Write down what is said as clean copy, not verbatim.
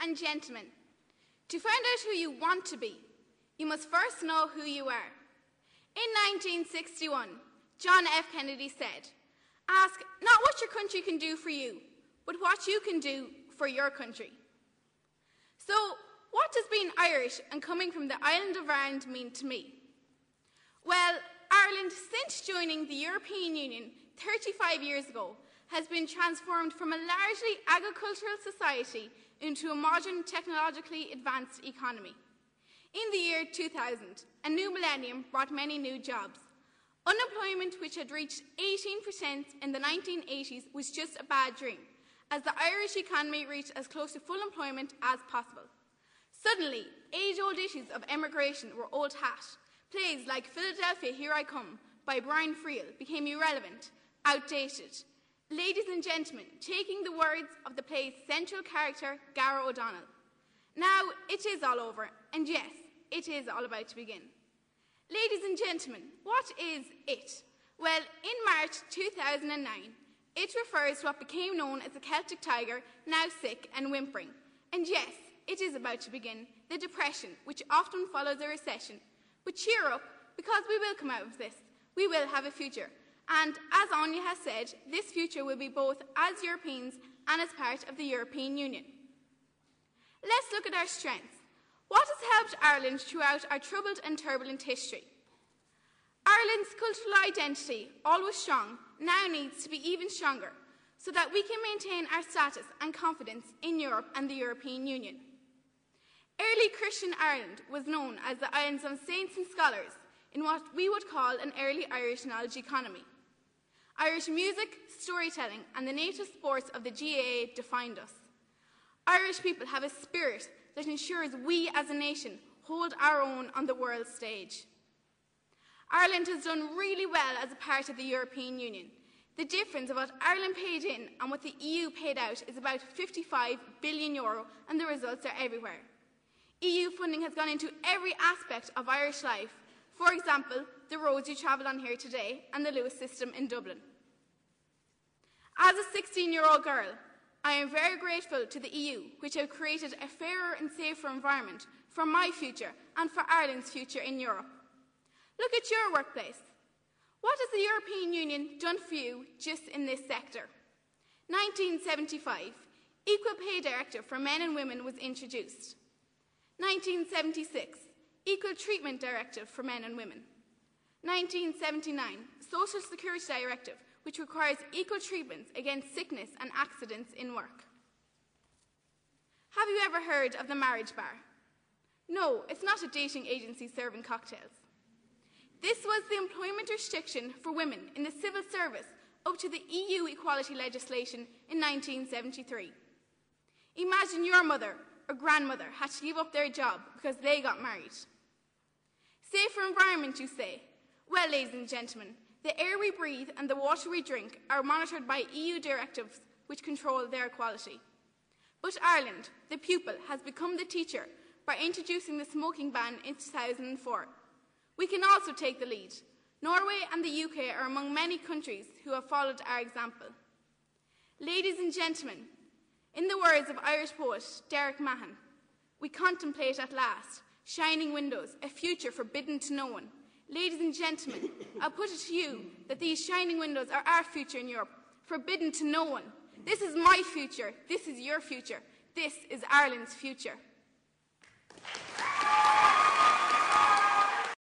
and gentlemen, to find out who you want to be, you must first know who you are. In 1961, John F. Kennedy said, "Ask not what your country can do for you, but what you can do for your country." So, what does being Irish and coming from the island of Ireland mean to me? Well, Ireland, since joining the European Union 35 years ago, has been transformed from a largely agricultural society into a modern, technologically advanced economy. In the year 2000, a new millennium brought many new jobs. Unemployment, which had reached 18% in the 1980s, was just a bad dream, as the Irish economy reached as close to full employment as possible. Suddenly, age-old issues of emigration were old hat. Plays like Philadelphia, Here I Come by Bhroin became irrelevant, outdated. Ladies and gentlemen, taking the words of the play's central character, Gara O'Donnell. Now it is all over, and yes, it is all about to begin. Ladies and gentlemen, what is it? Well, in March 2009, it refers to what became known as the Celtic Tiger, now sick and whimpering. And yes, it is about to begin, the depression, which often follows a recession. But cheer up, because we will come out of this. We will have a future. And as Anya has said, this future will be both as Europeans and as part of the European Union. Let's look at our strengths. What has helped Ireland throughout our troubled and turbulent history? Ireland's cultural identity, always strong, now needs to be even stronger so that we can maintain our status and confidence in Europe and the European Union. Early Christian Ireland was known as the islands of saints and scholars in what we would call an early Irish knowledge economy. Irish music, storytelling and the native sports of the GAA defined us. Irish people have a spirit that ensures we as a nation hold our own on the world stage. Ireland has done really well as a part of the European Union. The difference of what Ireland paid in and what the EU paid out is about €55 billion, and the results are everywhere. EU funding has gone into every aspect of Irish life. For example, the roads you travel on here today and the Lewis system in Dublin. As a 16-year-old girl, I am very grateful to the EU, which have created a fairer and safer environment for my future and for Ireland's future in Europe. Look at your workplace. What has the European Union done for you just in this sector? 1975, Equal Pay Directive for men and women was introduced. 1976, Equal Treatment Directive for men and women. 1979, Social Security Directive, which requires equal treatment against sickness and accidents in work. Have you ever heard of the marriage bar? No, it's not a dating agency serving cocktails. This was the employment restriction for women in the civil service up to the EU equality legislation in 1973. Imagine your mother or grandmother had to give up their job because they got married. Safer environment, you say? Well, ladies and gentlemen, the air we breathe and the water we drink are monitored by EU directives which control their quality. But Ireland, the pupil, has become the teacher by introducing the smoking ban in 2004. We can also take the lead. Norway and the UK are among many countries who have followed our example. Ladies and gentlemen, in the words of Irish poet Derek Mahon, we contemplate at last shining windows, a future forbidden to no one. Ladies and gentlemen, I'll put it to you that these shining windows are our future in Europe, forbidden to no one. This is my future. This is your future. This is Ireland's future.